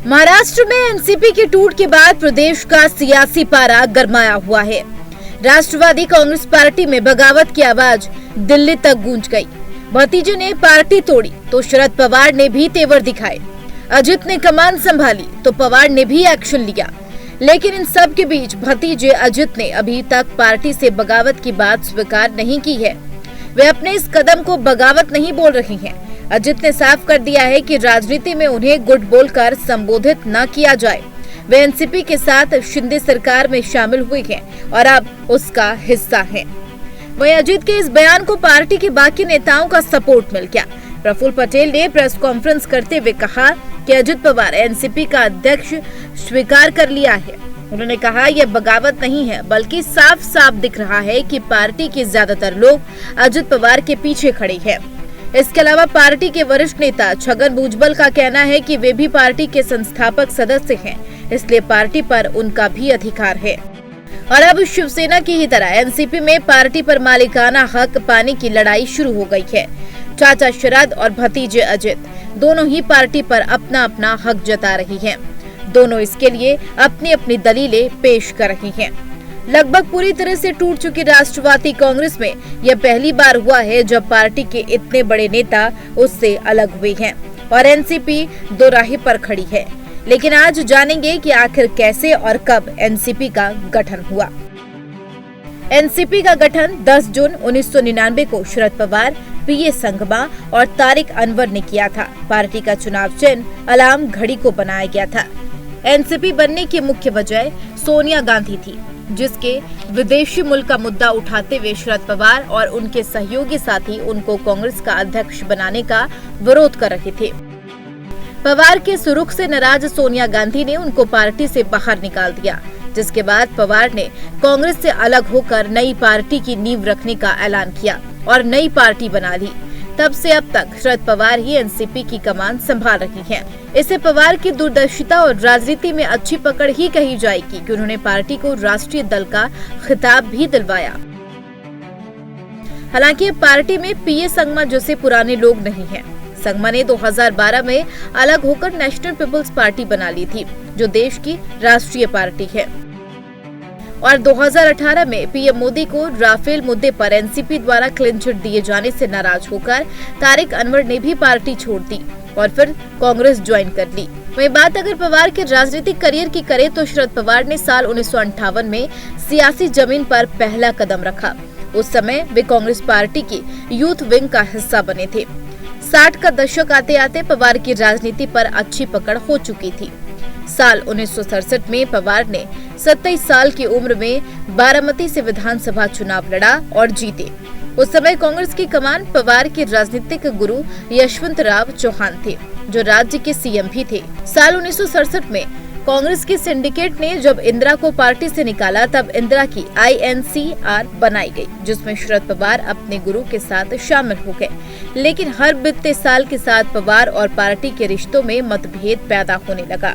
महाराष्ट्र में एनसीपी के टूट के बाद प्रदेश का सियासी पारा गरमाया हुआ है। राष्ट्रवादी कांग्रेस पार्टी में बगावत की आवाज दिल्ली तक गूंज गई। भतीजे ने पार्टी तोड़ी तो शरद पवार ने भी तेवर दिखाए। अजित ने कमान संभाली तो पवार ने भी एक्शन लिया। लेकिन इन सब के बीच भतीजे अजित ने अभी तक पार्टी से बगावत की बात स्वीकार नहीं की है। वे अपने इस कदम को बगावत नहीं बोल रही हैं। अजित ने साफ कर दिया है कि राजनीति में उन्हें गुट बोलकर संबोधित न किया जाए। वे एनसीपी के साथ शिंदे सरकार में शामिल हुए हैं और अब उसका हिस्सा हैं। वहीं अजित के इस बयान को पार्टी के बाकी नेताओं का सपोर्ट मिल गया। प्रफुल्ल पटेल ने प्रेस कॉन्फ्रेंस करते हुए कहा कि अजित पवार एनसीपी का अध्यक्ष स्वीकार कर लिया है। उन्होंने कहा यह बगावत नहीं है, बल्कि साफ साफ दिख रहा है कि पार्टी के ज्यादातर लोग अजित पवार के पीछे खड़े हैं। इसके अलावा पार्टी के वरिष्ठ नेता छगन भुजबल का कहना है कि वे भी पार्टी के संस्थापक सदस्य हैं, इसलिए पार्टी पर उनका भी अधिकार है। और अब शिवसेना की ही तरह एनसीपी में पार्टी पर मालिकाना हक पाने की लड़ाई शुरू हो गई है। चाचा शरद और भतीजे अजित दोनों ही पार्टी पर अपना अपना हक जता रही हैं। दोनों इसके लिए अपनी अपनी दलीलें पेश कर रही हैं। लगभग पूरी तरह से टूट चुकी राष्ट्रवादी कांग्रेस में यह पहली बार हुआ है जब पार्टी के इतने बड़े नेता उससे अलग हुए हैं और एनसीपी दो राह पर खड़ी है। लेकिन आज जानेंगे कि आखिर कैसे और कब एनसीपी का गठन हुआ। एनसीपी का गठन 10 जून 1999 को शरद पवार, पीए संगमा और तारिक अनवर ने किया था। पार्टी का चुनाव चिन्ह अलार्म घड़ी को बनाया गया था। एनसीपी बनने की मुख्य वजह सोनिया गांधी थी, जिसके विदेशी मुल्क का मुद्दा उठाते हुए शरद पवार और उनके सहयोगी साथी उनको कांग्रेस का अध्यक्ष बनाने का विरोध कर रहे थे। पवार के सुरुख से नाराज सोनिया गांधी ने उनको पार्टी से बाहर निकाल दिया, जिसके बाद पवार ने कांग्रेस से अलग होकर नई पार्टी की नींव रखने का ऐलान किया और नई पार्टी बना ली। तब से अब तक शरद पवार ही एनसीपी की कमान संभाल रही हैं। इसे पवार की दूरदर्शिता और राजनीति में अच्छी पकड़ ही कही जाएगी कि उन्होंने पार्टी को राष्ट्रीय दल का खिताब भी दिलवाया। हालांकि पार्टी में पीए संगमा जैसे पुराने लोग नहीं हैं। संगमा ने 2012 में अलग होकर नेशनल पीपल्स पार्टी बना ली थी, जो देश की राष्ट्रीय पार्टी है। और 2018 में पीएम मोदी को राफेल मुद्दे पर एनसीपी द्वारा क्लीन चिट दिए जाने से नाराज होकर तारिक अनवर ने भी पार्टी छोड़ दी और फिर कांग्रेस ज्वाइन कर ली। वहीं बात अगर पवार के राजनीतिक करियर की करें तो शरद पवार ने साल 1958 में सियासी जमीन पर पहला कदम रखा। उस समय वे कांग्रेस पार्टी की यूथ विंग का हिस्सा बने थे। 60 का दशक आते आते पवार की राजनीति पर अच्छी पकड़ हो चुकी थी। साल 1967 में पवार ने 27 साल की उम्र में बारामती से विधानसभा चुनाव लड़ा और जीते। उस समय कांग्रेस की कमान पवार के राजनीतिक गुरु यशवंतराव चौहान थे, जो राज्य के सीएम भी थे। साल 1967 में कांग्रेस की सिंडिकेट ने जब इंदिरा को पार्टी से निकाला, तब इंदिरा की INCR बनाई गई, जिसमें शरद पवार अपने गुरु के साथ शामिल हो गए। लेकिन हर बीतते साल के साथ पवार और पार्टी के रिश्तों में मतभेद पैदा होने लगा।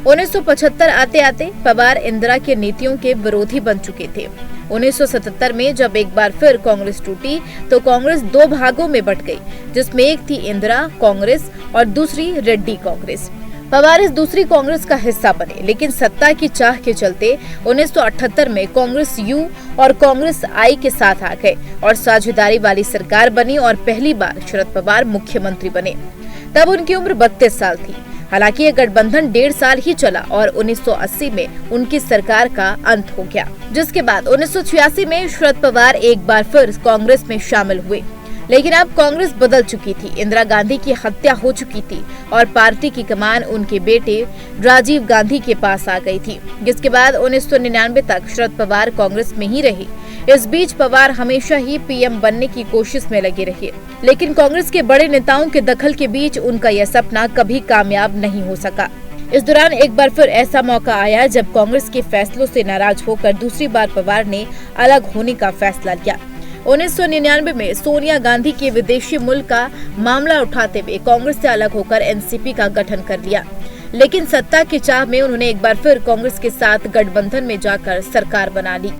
1975 आते आते पवार इंदिरा के नीतियों के विरोधी बन चुके थे। 1977 में जब एक बार फिर कांग्रेस टूटी तो कांग्रेस दो भागों में बट गई, जिसमें एक थी इंदिरा कांग्रेस और दूसरी रेड्डी कांग्रेस। पवार इस दूसरी कांग्रेस का हिस्सा बने, लेकिन सत्ता की चाह के चलते 1978 में कांग्रेस यू और कांग्रेस आई के साथ आ गए और साझेदारी वाली सरकार बनी और पहली बार शरद पवार मुख्यमंत्री बने। तब उनकी उम्र 32 साल थी। हालांकि ये गठबंधन 1.5 साल ही चला और 1980 में उनकी सरकार का अंत हो गया, जिसके बाद 1986 में शरद पवार एक बार फिर कांग्रेस में शामिल हुए। लेकिन अब कांग्रेस बदल चुकी थी। इंदिरा गांधी की हत्या हो चुकी थी और पार्टी की कमान उनके बेटे राजीव गांधी के पास आ गई थी, जिसके बाद 1999 तक शरद पवार कांग्रेस में ही रहे। इस बीच पवार हमेशा ही पीएम बनने की कोशिश में लगे रहे, लेकिन कांग्रेस के बड़े नेताओं के दखल के बीच उनका यह सपना कभी कामयाब नहीं हो सका। इस दौरान एक बार फिर ऐसा मौका आया जब कांग्रेस के फैसलों से नाराज होकर दूसरी बार पवार ने अलग होने का फैसला लिया। 1999 में सोनिया गांधी के विदेशी मुल्क का मामला उठाते हुए कांग्रेस से अलग होकर एनसीपी का गठन कर लिया। लेकिन सत्ता की चाह में उन्होंने एक बार फिर कांग्रेस के साथ गठबंधन में जाकर सरकार बना ली।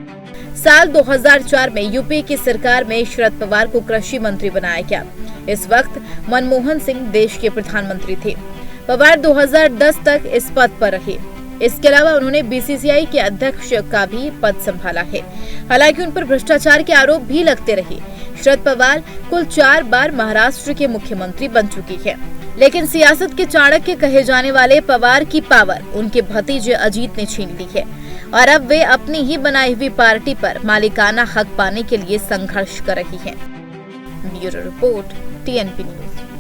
साल 2004 में यूपी की सरकार में शरद पवार को कृषि मंत्री बनाया गया। इस वक्त मनमोहन सिंह देश के प्रधानमंत्री थे। पवार 2010 तक इस पद पर रहे। इसके अलावा उन्होंने बीसीसीआई के अध्यक्ष का भी पद संभाला है। हालांकि उन पर भ्रष्टाचार के आरोप भी लगते रहे। शरद पवार कुल 4 बार महाराष्ट्र के मुख्यमंत्री बन चुकी है, लेकिन सियासत के चाणक्य कहे जाने वाले पवार की पावर उनके भतीजे अजीत ने छीन ली है और अब वे अपनी ही बनाई हुई पार्टी पर मालिकाना हक पाने के लिए संघर्ष कर रही हैं। Bureau report, TNP news.